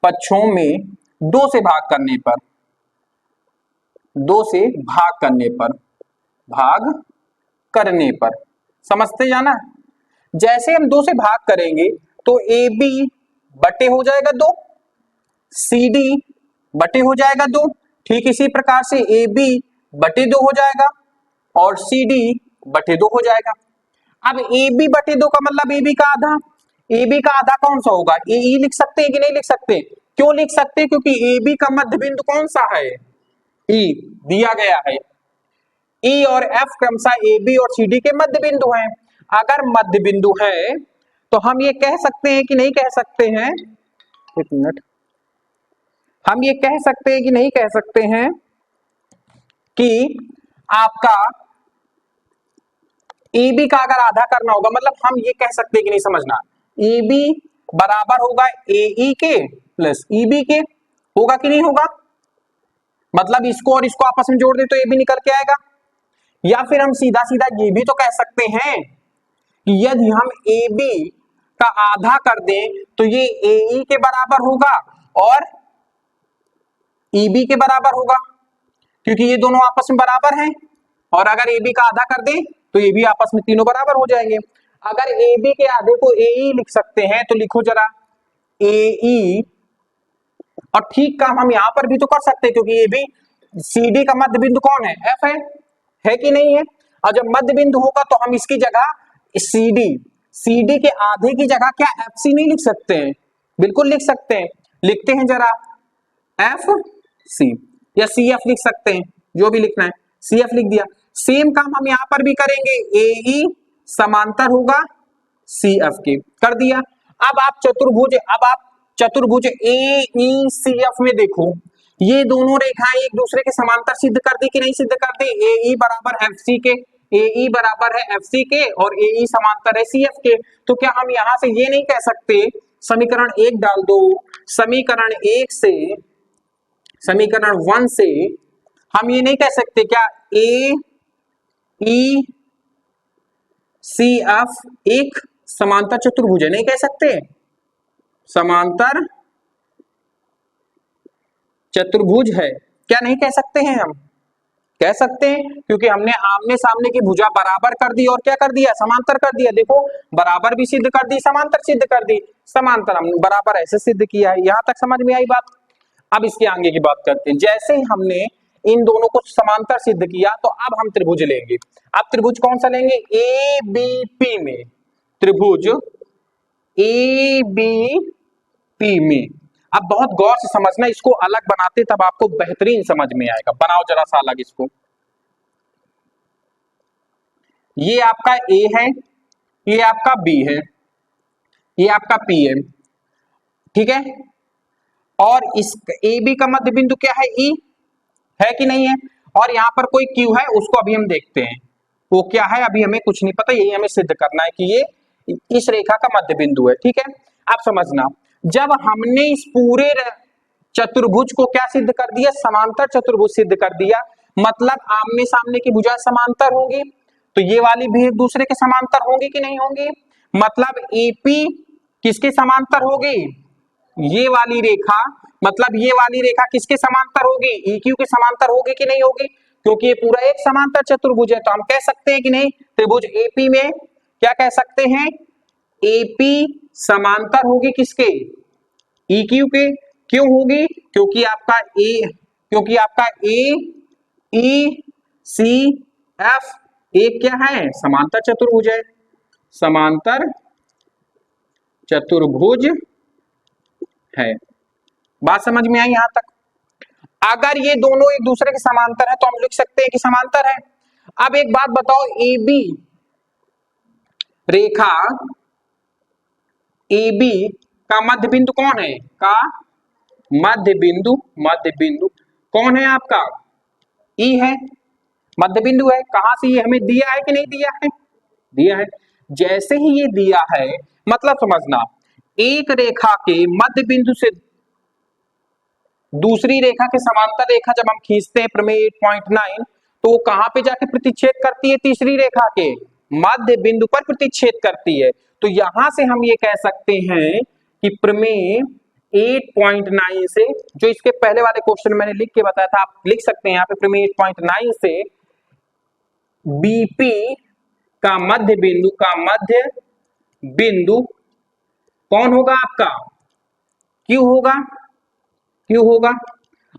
पक्षों में दो से भाग करने पर, दो से भाग करने पर समझते जाना। जैसे हम दो से भाग करेंगे तो ए बी बटे हो जाएगा दो, सी डी बटे हो जाएगा दो, ठीक इसी प्रकार से ए बी बटे दो हो जाएगा और सी डी बटे दो हो जाएगा। अब ए बी बटे दो का मतलब ए बी का आधा, ए बी का आधा कौन सा होगा? ए ई लिख सकते हैं कि नहीं लिख सकते? क्यों लिख सकते हैं? क्योंकि ए बी का मध्य बिंदु कौन सा है? ई दिया गया है। ई और एफ क्रमशः ए बी और सी डी के मध्य बिंदु हैं। अगर मध्य बिंदु है तो हम ये कह सकते हैं कि नहीं कह सकते हैं? एक मिनट, हम ये कह सकते हैं कि नहीं कह सकते हैं कि आपका ए बी का अगर आधा करना होगा, मतलब हम ये कह सकते हैं कि नहीं, समझना, ए बी बराबर होगा ए ई के प्लस ई बी के, होगा कि नहीं होगा? मतलब इसको और इसको आपस में जोड़ दे तो ए बी निकल के आएगा। या फिर हम सीधा सीधा ये भी तो कह सकते हैं कि यदि हम ए बी का आधा कर दें तो ये ए ई के बराबर होगा और ई बी के बराबर होगा, क्योंकि ये दोनों आपस में बराबर हैं। और अगर ए बी का आधा कर दें तो ये भी आपस में तीनों बराबर हो जाएंगे। अगर ए बी के आधे को ए ई लिख सकते हैं तो लिखो जरा ए ई, और ठीक काम हम यहां पर भी तो कर सकते हैं क्योंकि ए बी सी डी का मध्य बिंदु कौन है? एफ है कि नहीं है? और जब मध्य बिंदु होगा तो हम इसकी जगह सी डी के आधे की जगह क्या एफ सी नहीं लिख सकते हैं? बिल्कुल लिख सकते हैं। लिखते हैं जरा एफ सी या सी एफ लिख सकते हैं, जो भी लिखना है सी एफ लिख दिया। सेम काम हम यहां पर भी करेंगे, ए ई समांतर होगा सी एफ के, कर दिया। अब आप चतुर्भुज ए ई सी एफ में देखो, ये दोनों रेखाएं एक दूसरे के समांतर सिद्ध कर दी कि नहीं सिद्ध कर दी? ए ई बराबर एफ सी के, ए ई बराबर है एफ सी के और ए ई समांतर है सी एफ के। तो क्या हम यहां से ये नहीं कह सकते, समीकरण एक डाल दो, समीकरण एक से, समीकरण वन से हम ये नहीं कह सकते क्या ए ई सी एफ एक समांतर चतुर्भुज है? नहीं कह सकते? समांतर चतुर्भुज है, क्या नहीं कह सकते हैं? हम कह सकते हैं क्योंकि हमने आमने सामने की भुजा बराबर कर दी और क्या कर दिया? समांतर कर दिया। देखो, बराबर भी सिद्ध कर दी, समांतर सिद्ध कर दी। समांतर हमने बराबर ऐसे सिद्ध किया है। यहां तक समझ में आई बात? अब इसके आगे की बात करते हैं। जैसे ही हमने इन दोनों को समांतर सिद्ध किया तो अब हम त्रिभुज लेंगे। अब त्रिभुज कौन सा लेंगे? ए बी पी में, त्रिभुज ए बी पी में। अब बहुत गौर से समझना, इसको अलग बनाते तब आपको बेहतरीन समझ में आएगा। बनाओ जरा सा अलग इसको। ये आपका ए है, ये आपका बी है, ये आपका पी है, ठीक है। और इस ए बी का मध्य बिंदु क्या है? ई है कि नहीं है? और यहां पर कोई क्यू है, उसको अभी हम देखते हैं वो क्या है। अभी हमें कुछ नहीं पता, यही हमें सिद्ध करना है कि ये इस रेखा का मध्य बिंदु है, ठीक है। अब समझना, जब हमने इस पूरे चतुर्भुज को क्या सिद्ध कर दिया? समांतर चतुर्भुज सिद्ध कर दिया। मतलब आमने सामने की भुजा समांतर होंगी तो ये वाली भी एक दूसरे के समांतर होंगी कि नहीं होंगी? मतलब एपी किसके समांतर होगी? ये वाली रेखा, मतलब ये वाली रेखा किसके समांतर होगी? EQ के समांतर होगी कि नहीं होगी? क्योंकि ये पूरा एक समांतर चतुर्भुज है तो हम कह सकते हैं कि नहीं, त्रिभुज एपी में क्या कह सकते हैं? एपी समांतर होगी किसके? EQ के। क्यों होगी? क्योंकि आपका ए ई सी एफ एक क्या है? समांतर चतुर्भुज है, समांतर चतुर्भुज है। बात समझ में आई यहां तक? अगर ये दोनों एक दूसरे के समांतर है तो हम लिख सकते हैं कि समांतर है। अब एक बात बताओ, AB रेखा, AB का मध्य बिंदु कौन है? का मध्य बिंदु, मध्य बिंदु कौन है आपका? ई है, मध्य बिंदु है। कहां से ये हमें दिया है कि नहीं दिया है? दिया है। जैसे ही ये दिया है, मतलब समझना, एक रेखा के मध्य बिंदु से दूसरी रेखा के समांतर रेखा जब हम खींचते हैं प्रमेय 8.9, तो वो कहां पे जाके प्रतिच्छेद करती है? तीसरी रेखा के मध्य बिंदु पर प्रतिच्छेद करती है। तो यहां से हम ये कह सकते हैं कि प्रमेय 8.9 से, जो इसके पहले वाले क्वेश्चन मैंने लिख के बताया था, आप लिख सकते हैं यहाँ पे, प्रमेय 8.9 से बीपी का मध्य बिंदु कौन होगा आपका? क्यू होगा, क्यू होगा।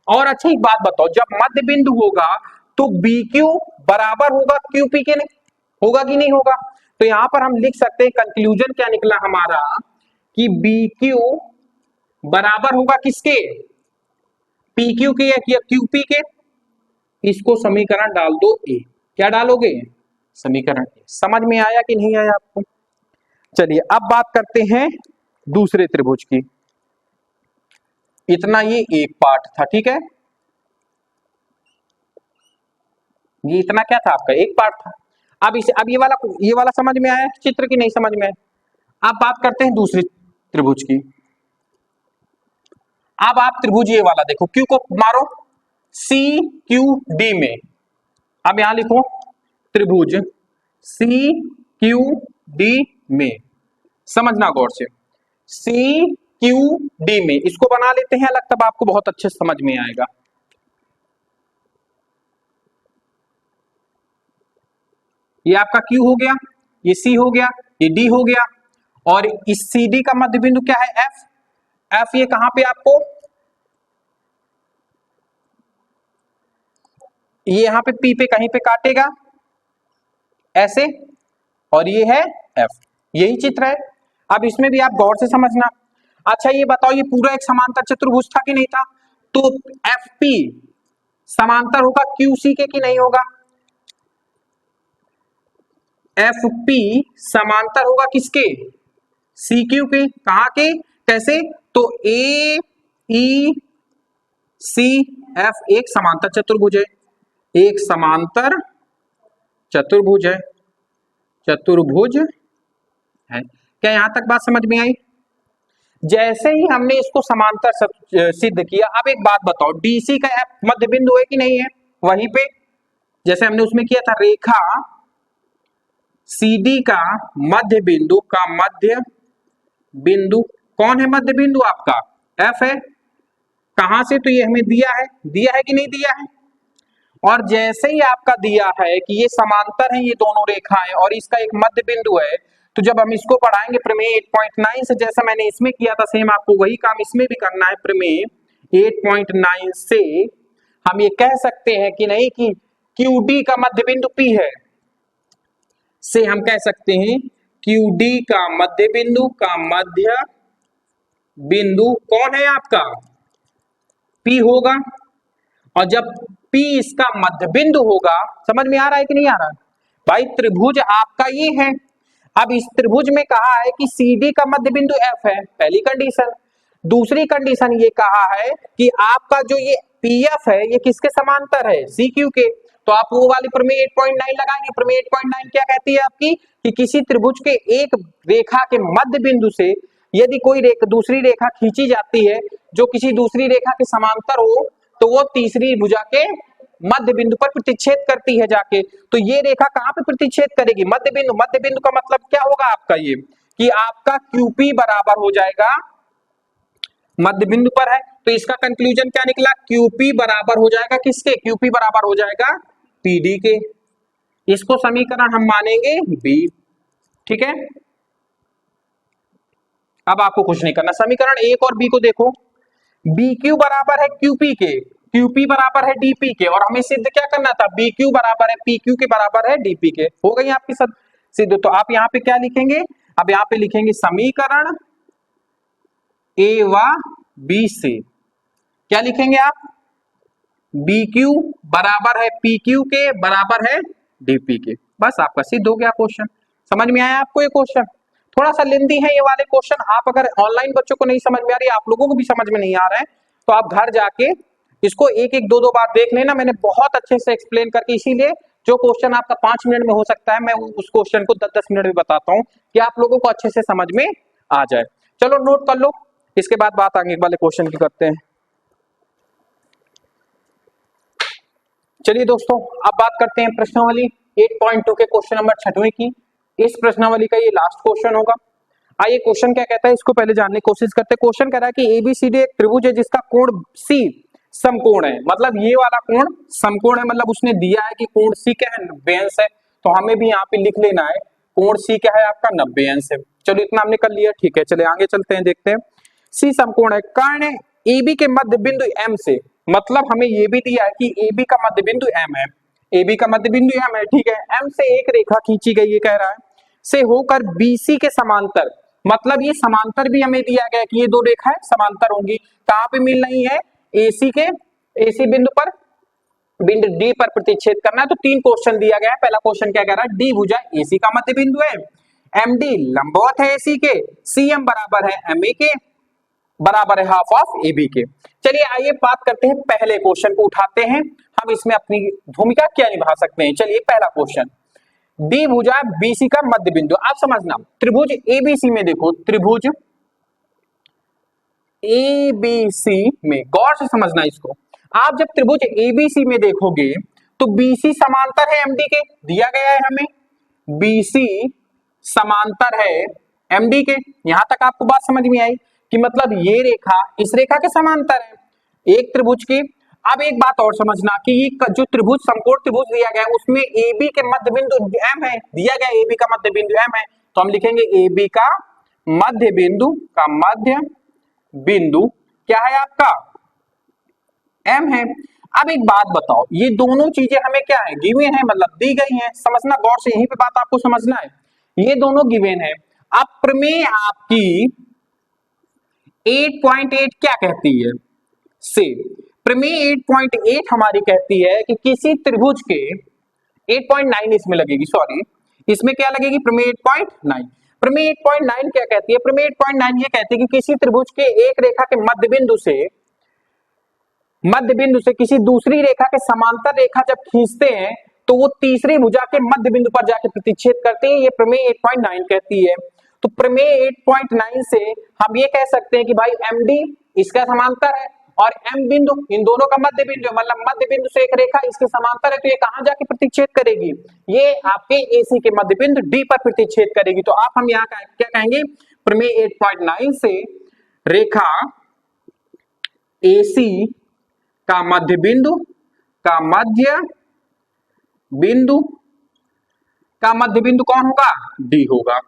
और अच्छा एक बात बताओ, जब मध्य बिंदु होगा तो बी क्यू बराबर होगा क्यूपी के, नहीं होगा कि नहीं होगा? तो यहां पर हम लिख सकते हैं, कंक्लूजन क्या निकला हमारा कि बी क्यू बराबर होगा किसके? पी क्यू के या क्यूपी के। इसको समीकरण डाल दो ए। क्या डालोगे? समीकरण ए। समझ में आया कि नहीं आया आपको? चलिए अब बात करते हैं दूसरे त्रिभुज की। इतना ये एक पार्ट था, ठीक है, ये इतना क्या था आपका? एक पार्ट था। अब ये वाला समझ में आया चित्र की नहीं समझ में आया? अब बात करते हैं दूसरे त्रिभुज की। अब आप त्रिभुज ये वाला देखो, क्यू को मारो सी क्यू डी में। अब यहां लिखो त्रिभुज सी क्यू डी में, समझना गौर से, सी क्यू डी में इसको बना लेते हैं अलग, तब आपको बहुत अच्छे से समझ में आएगा। ये आपका क्यू हो गया, ये सी हो गया, ये डी हो गया, और इस सी डी का मध्य बिंदु क्या है? एफ। एफ ये कहां पे आपको? ये यहां पे पी पे कहीं पे काटेगा ऐसे, और ये है एफ। यही चित्र है। अब इसमें भी आप गौर से समझना। अच्छा ये बताओ, ये पूरा एक समांतर चतुर्भुज था कि नहीं था? तो एफ पी समांतर होगा क्यू सी के कि नहीं होगा? एफ पी समांतर होगा किसके? सी क्यू के। कहां के? कैसे? तो ए ई सी एफ एक समांतर चतुर्भुज है, एक समांतर चतुर्भुज है, चतुर्भुज है। क्या यहां तक बात समझ में आई? जैसे ही हमने इसको समांतर सिद्ध किया, अब एक बात बताओ, डीसी का एफ मध्य बिंदु है कि नहीं है? वहीं पे जैसे हमने उसमें किया था, रेखा सीडी का मध्य बिंदु कौन है? मध्य बिंदु आपका एफ है। कहां से? तो ये हमें दिया है कि नहीं दिया है? और जैसे ही आपका दिया है कि ये समांतर है, ये दोनों रेखाएं, और इसका एक मध्य बिंदु है, तो जब हम इसको पढ़ाएंगे प्रमेय 8.9 से, जैसा मैंने इसमें किया था सेम आपको वही काम इसमें भी करना है। प्रमेय 8.9 से हम ये कह सकते हैं कि नहीं कि QD का मध्य बिंदु P है, से हम कह सकते हैं QD का मध्य बिंदु कौन है आपका? P होगा। और जब P इसका मध्य बिंदु होगा, समझ में आ रहा है कि नहीं आ रहा? भाई त्रिभुज आपका ये है। अब इस त्रिभुज में कहा है कि CD का मध्य बिंदु F है, पहली कंडीशन। दूसरी कंडीशन ये कहा है कि आपका जो ये PF है, ये किसके समांतर है? CQ के। तो आप वो वाली प्रमेय 8.9 लगाएंगे। प्रमेय 8.9 क्या कहती है आपकी कि किसी त्रिभुज के एक रेखा के मध्य बिंदु से यदि कोई दूसरी रेखा खींची जाती है जो किसी दूसरी रेखा के समांतर हो, तो वो तीसरी भुजा के मध्य बिंदु पर प्रतिच्छेद करती है जाके। तो ये रेखा कहां पे प्रतिच्छेद करेगी? मध्य बिंदु। मध्य बिंदु का मतलब क्या होगा आपका? ये कि आपका QP बराबर हो जाएगा, मध्य बिंदु पर है, तो इसका कंक्लूजन क्या निकला? QP बराबर हो जाएगा किसके? QP बराबर हो जाएगा PD के। इसको समीकरण हम मानेंगे B, ठीक है। अब आपको कुछ नहीं करना, समीकरण 1 और B को देखो। BQ बराबर है QP के, QP बराबर है DP के, और हमें सिद्ध क्या करना था? BQ बराबर है PQ के बराबर है DP के। हो गई आपकी सब सिद्ध। तो आप यहां पे क्या लिखेंगे? अब यहां पे लिखेंगे समीकरण A व B से क्या लिखेंगे आप? BQ बराबर है PQ के बराबर है DP के। बस आपका सिद्ध हो गया क्वेश्चन। समझ में आया आपको ये क्वेश्चन? थोड़ा सा लेंदी है ये वाले क्वेश्चन। आप अगर ऑनलाइन बच्चों को नहीं समझ में आ रही, आप लोगों को भी समझ में नहीं आ रहा है, तो आप घर जाके इसको एक एक दो दो बार देख लेना, मैंने बहुत अच्छे से एक्सप्लेन करके, इसीलिए जो क्वेश्चन आपका 5 मिनट में हो सकता है मैं उस क्वेश्चन को 10-10 मिनट में बताता हूं कि आप लोगों को अच्छे से समझ में आ जाए। चलो नोट कर लो, इसके बाद बात आगे वाले क्वेश्चन की करते हैं। चलिए दोस्तों अब बात करते हैं प्रश्नावली 8.2 के क्वेश्चन नंबर 6वें की। इस प्रश्नावली का ये लास्ट क्वेश्चन होगा। आइए क्वेश्चन क्या कहता है इसको पहले जानने की कोशिश करते हैं। क्वेश्चन कह रहा है कि एबीसीडी एक त्रिभुज है जिसका कोण सी समकोण है, मतलब ये वाला कोण समकोण है, मतलब उसने दिया है कि कोण सी क्या है 90 अंश है, तो हमें भी यहाँ पे लिख लेना है कोण सी क्या है आपका 90 अंश है। चलो इतना हमने कर लिया, ठीक है। चले आगे चलते हैं, देखते हैं। सी समकोण है, कर्ण एबी के मध्य बिंदु एम से, मतलब हमें ये भी दिया है कि एबी का मध्य बिंदु एम है, एबी का मध्य बिंदु एम है, ठीक है। एम से एक रेखा खींची गई, ये कह रहा है, से होकर बीसी के समांतर, मतलब ये समांतर भी हमें दिया गया कि ये दो रेखाएं समांतर होंगी, कहां पे मिल रही है, एसी बिंदु पर, बिंदु डी पर प्रतिच्छेद करना है। तो 3 क्वेश्चन दिया गया है। पहला क्वेश्चन क्या कह रहा है, डी भुजा एसी का मध्य बिंदु है, एमडी लंबवत है एसी के, सीएम बराबर है एमए के, बराबर है हाफ ऑफ एबी के। चलिए आइए बात करते हैं, पहले क्वेश्चन को उठाते हैं, हम इसमें अपनी भूमिका क्या निभा सकते हैं। चलिए पहला क्वेश्चन, डी भुजा बीसी का मध्य बिंदु। आप समझना त्रिभुज एबीसी में देखो, त्रिभुज एबीसी में गौर से समझना इसको। आप जब त्रिभुज एबीसी में देखोगे तो बीसी समांतर है एमडी के, दिया गया है हमें बीसी समांतर है एमडी के। यहां तक आपको बात समझ में आई कि मतलब ये रेखा इस रेखा के समांतर है एक त्रिभुज की। अब एक बात और समझना कि ये जो त्रिभुज समकोण त्रिभुज दिया गया है उसमें AB के मध्य बिंदु M है, दिया गया AB का मध्य बिंदु M है, तो हम लिखेंगे AB का मध्य बिंदु क्या है आपका M है। अब एक बात बताओ, ये दोनों चीजें हमें क्या है, गिवन है, मतलब दी गई हैं, समझना गौर से, यहीं पे बात आपको समझना है, ये दोनों गिवन है। अब प्रमेय आपकी 8.8 क्या कहती है, से प्रमेय 8.8 हमारी कहती है कि किसी त्रिभुज के 8.9 इसमें लगेगी, सॉरी इसमें क्या लगेगी, प्रमेय 8.9। प्रमेय 8.9 क्या कहती है, प्रमेय 8.9 ये कहती है कि किसी त्रिभुज के एक रेखा के मध्य बिंदु से किसी दूसरी रेखा के समांतर रेखा जब खींचते हैं तो वो तीसरी भुजा के मध्य बिंदु पर जाके प्रतिच्छेद करते हैं, ये प्रमेय 8.9 कहती है। तो प्रमेय 8.9 से हम ये कह सकते हैं कि भाई MD इसका समांतर है और M बिंदु इन दोनों का मध्य बिंदु है, मतलब मध्य बिंदु से एक रेखा इसके समांतर है, तो ये कहां जाके प्रतिच्छेद करेगी, ये आपके AC के मध्य बिंदु D पर प्रतिच्छेद करेगी। तो आप हम यहाँ क्या कहेंगे, प्रमेय 8.9 से रेखा AC का मध्य बिंदु कौन होगा, D होगा।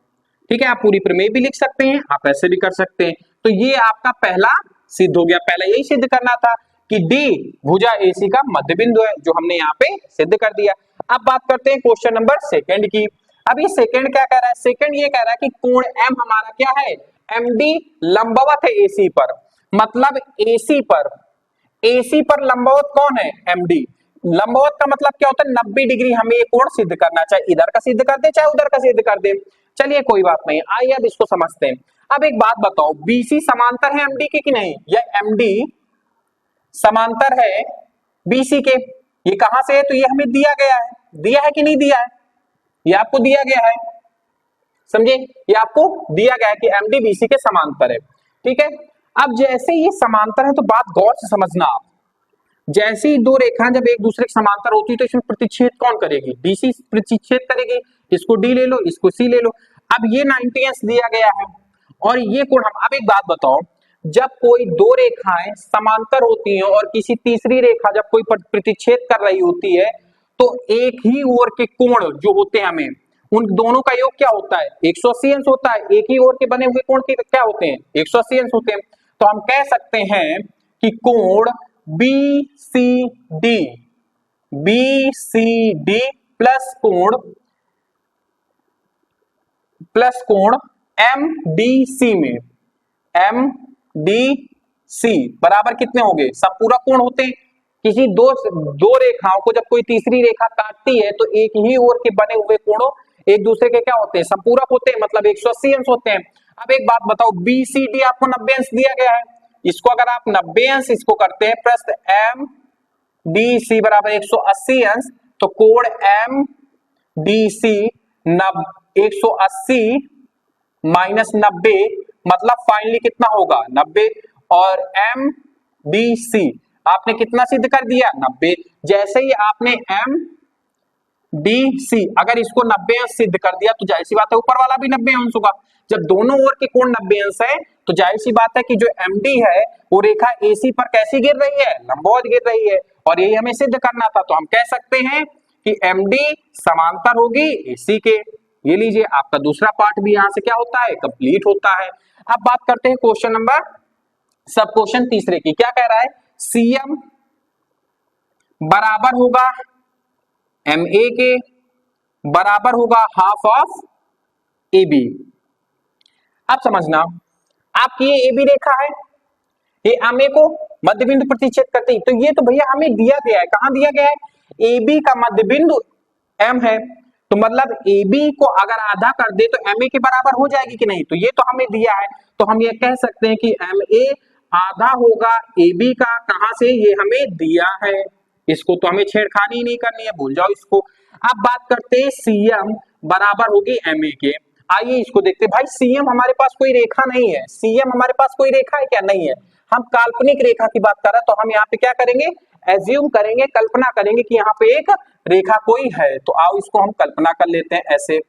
ठीक है, आप पूरी प्रमेय भी लिख सकते हैं, आप ऐसे भी कर सकते हैं। तो ये आपका पहला सिद्ध हो गया, पहला यही सिद्ध करना था कि D भुजा AC का मध्य बिंदु है, जो हमने यहाँ पे सिद्ध कर दिया। अब बात करते हैं क्वेश्चन नंबर 2 की। अब ये सेकंड क्या कह रहा है, सेकंड ये कह रहा है कि कोण M हमारा क्या है, MD लंबवत है AC पर, मतलब AC पर लंबवत कौन है, MD। लंबवत का मतलब क्या होता है, 90 डिग्री हमें ये कोण सिद्ध करना, चाहे इधर का सिद्ध कर दे चाहे उधर का सिद्ध कर दे। चलिए कोई बात नहीं, आइए अब इसको समझते हैं। अब एक बात बताओ, BC समांतर है MD के कि नहीं, या MD समांतर है BC के, ये कहां से है, तो ये हमें दिया है कि नहीं दिया है, ये आपको दिया गया है, समझे, ये आपको दिया गया है कि MD BC के समांतर है। ठीक है, अब जैसे ये समांतर है तो बात गौर से समझना आप, जैसी दो रेखाएं जब एक दूसरे के समांतर होती है तो इसमें प्रतिच्छेद कौन करेगी, DC प्रतिच्छेद करेगी, इसको D ले लो, इसको C ले लो। अब ये 90 अंश दिया गया है और ये कोण हम, अब एक बात बताओ, जब कोई दो रेखाएं समांतर होती हैं और किसी तीसरी रेखा जब कोई प्रतिच्छेद कर रही होती है तो एक ही ओर के कोण जो होते हैं हमें उन दोनों का योग क्या होता है, 180 अंश होता है। एक ही ओर के बने हुए कोण के क्या होते हैं, 180 अंश होते हैं। तो हम कह सकते हैं कि कोण BCD प्लस कोण MDC में, MDC बराबर कितने होंगे, संपूरक कोण होते हैं। किसी दो रेखाओं को जब कोई तीसरी रेखा काटती है तो एक ही ओर के बने हुए कोणों एक दूसरे के क्या होते हैं, संपूरक होते हैं, मतलब 180 अंश होते हैं। अब एक बात बताओ, BCD आपको 90 अंश दिया गया है, इसको अगर आप 90 अंश इसको करते हैं प्रस्थ एम डी सी बराबर 180 अंश, तो कोण एम डी सी 180 माइनस 90 मतलब फाइनली कितना होगा 90, और एम डी सी आपने कितना सिद्ध कर दिया 90। जैसे ही आपने एम डी सी अगर इसको 90 अंश सिद्ध कर दिया तो जाहिर सी बात है ऊपर वाला भी 90 अंश होगा। जब दोनों ओर के कोण 90 अंश है तो जाहिर सी बात है कि जो एमडी है वो रेखा एसी पर कैसी गिर रही है, लंबवत गिर रही है, और यही हमें सिद्ध करना था। तो हम कह सकते हैं कि एमडी समांतर होगी एसी के। ये लीजिए आपका दूसरा पार्ट भी यहां से क्या होता है कंप्लीट होता है। अब बात करते हैं क्वेश्चन नंबर सब क्वेश्चन तीसरे की। क्या कह रहा है, सीएम बराबर होगा एम ए के बराबर होगा हाफ ऑफ ए बी। अब समझना आपकी ये ए बी रेखा है, ये एम ए को मध्य बिंदु प्रतिच्छेद करती है, तो ये तो भैया हमें दिया गया है, कहां दिया गया है ए बी का मध्य बिंदु एम है, तो मतलब ए बी को अगर आधा कर दे तो एम ए के बराबर हो जाएगी कि नहीं, तो ये तो हमें दिया है, तो हम ये कह सकते हैं कि एम ए आधा होगा ए बी का, कहां से ये हमें दिया है, इसको तो हमें छेड़खानी ही नहीं करनी है, भूल जाओ इसको। अब बात करते हैं सीएम बराबर होगी एम ए के। आइए इसको देखते हैं। भाई सीएम हमारे पास कोई रेखा नहीं है, सीएम हमारे पास कोई रेखा है क्या, नहीं है, हम काल्पनिक रेखा की बात कर रहे हैं, तो हम यहाँ पे क्या करेंगे एज्यूम करेंगे, कल्पना करेंगे कि यहाँ पे एक रेखा कोई है, तो आओ इसको हम कल्पना कर लेते हैं। ऐसे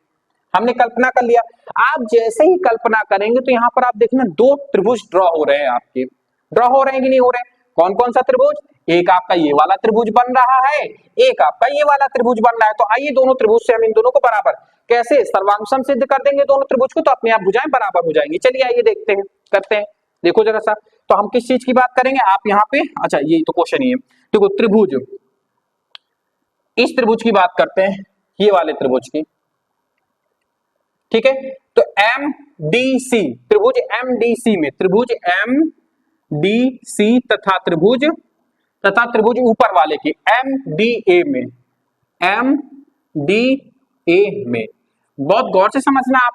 हमने कल्पना कर लिया। आप जैसे ही कल्पना करेंगे तो यहाँ पर आप देखना दो त्रिभुज ड्रॉ हो रहे हैं, आपके ड्रॉ हो रहे हैं कि नहीं हो रहे हैं, कौन कौन सा त्रिभुज, एक आपका ये वाला त्रिभुज बन रहा है, एक आपका ये वाला त्रिभुज बन रहा है। तो आइए दोनों त्रिभुज से हम इन दोनों को बराबर कैसे सर्वांशम सिद्ध कर देंगे दोनों त्रिभुज को, तो अपने आप भुजाएं बराबर हो जाएंगी। चलिए आइए देखते हैं, करते हैं। देखो जरा सा, तो हम किस चीज की बात करेंगे, आप यहाँ पे अच्छा ये तो क्वेश्चन ही है, देखो त्रिभुज, इस त्रिभुज की बात करते हैं, ये वाले त्रिभुज की, ठीक है। तो एम डी सी त्रिभुज एम डी सी में, त्रिभुज एम डी सी तथा त्रिभुज ऊपर वाले की एम डी ए में, एम डी ए में, बहुत गौर से समझना आप।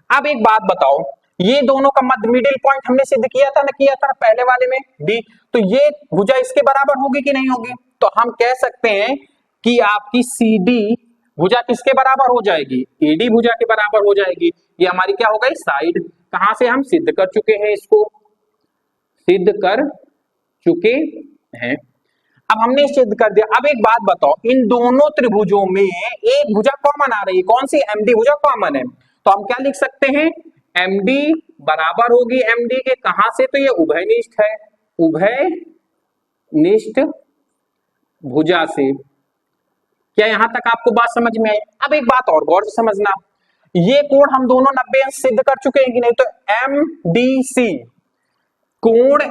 अब एक बात बताओ, ये दोनों का मध्य मिडिल पॉइंट हमने सिद्ध किया था ना, किया था पहले वाले में डी, तो ये भुजा इसके बराबर होगी कि नहीं होगी, तो हम कह सकते हैं कि आपकी सी डी भुजा किसके बराबर हो जाएगी, एडी भुजा के बराबर हो जाएगी। ये हमारी क्या हो गई साइड, कहां से हम सिद्ध कर चुके हैं, इसको सिद्ध कर चुके हैं। अब हमने सिद्ध कर दिया। अब एक बात बताओ, इन दोनों त्रिभुजों में एक भुजा कॉमन आ रही है, कौन सी, एमडी भुजा कॉमन है, तो हम क्या लिख सकते हैं, एमडी बराबर होगी एमडी के, कहां से, तो ये उभयनिष्ठ है, उभयनिष्ठ भुजा से। क्या यहां तक आपको बात समझ में आई। अब एक बात और गौर से समझना, ये कोण हम दोनों 90 अंश सिद्ध कर चुके हैं कि नहीं, तो एम डी सी कोण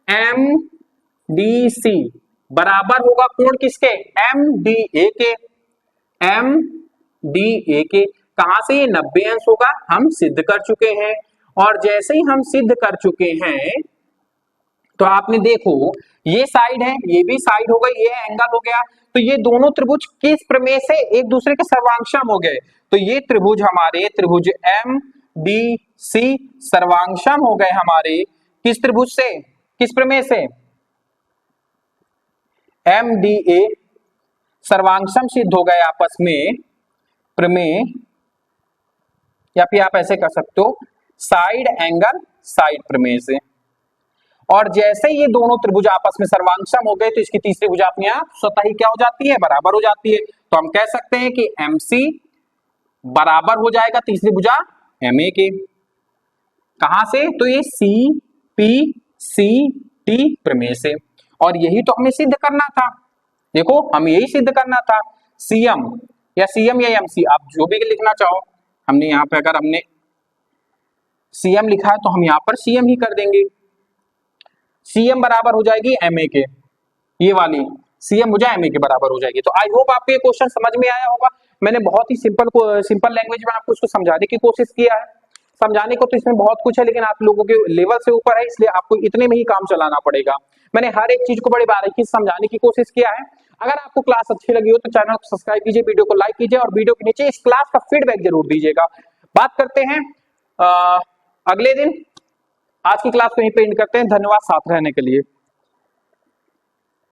एम डी सी बराबर होगा कोण किसके, एम डी ए के, एम डी ए के, कहां से, ये 90 अंश होगा, हम सिद्ध कर चुके हैं। और जैसे ही हम सिद्ध कर चुके हैं तो आपने देखो ये साइड है, ये भी साइड हो गई, ये एंगल हो गया, तो ये दोनों त्रिभुज किस प्रमेय से एक दूसरे के सर्वांशम हो गए, तो ये त्रिभुज हमारे त्रिभुज एम डी सी सर्वांशम हो गए हमारे किस त्रिभुज से, किस प्रमेय से, एम डी ए सर्वांशम सिद्ध हो गए आपस में प्रमेय, या फिर आप ऐसे कर सकते हो साइड एंगल साइड प्रमेय से। और जैसे ये दोनों त्रिभुज आपस में सर्वांशम हो गए तो इसकी तीसरी भुजा अपने आप स्वतः ही क्या हो जाती है, बराबर हो जाती है। तो हम कह सकते हैं कि MC बराबर हो जाएगा तीसरी भुजा MA के, कहां से, तो ये CPCT प्रमेय से। और यही तो हमें सिद्ध करना था, देखो हमें यही सिद्ध करना था, CM या MC आप जो भी लिखना चाहो, हमने यहाँ पे अगर हमने CM लिखा है तो हम यहाँ पर CM ही कर देंगे, CM बराबर हो जाएगी MA के, ये वाली CM भुजा MA के बराबर हो जाएगी। तो आई होप आपको ये क्वेश्चन समझ में आया होगा। मैंने बहुत ही सिंपल लैंग्वेज में आपको इसको समझाने की कोशिश किया है। समझाने को तो इसमें बहुत कुछ है, लेकिन आप लोगों के लेवल से ऊपर है, इसलिए आपको इतने में ही काम चलाना पड़ेगा। मैंने हर एक चीज को बड़ी बारीकी से समझाने की कोशिश किया है। अगर आपको क्लास अच्छी लगी हो तो चैनल को सब्सक्राइब कीजिए, वीडियो को लाइक कीजिए और वीडियो के नीचे इस क्लास का फीडबैक जरूर दीजिएगा। बात करते हैं अगले दिन आज की क्लास को यहीं पे एंड करते हैं। धन्यवाद साथ रहने के लिए।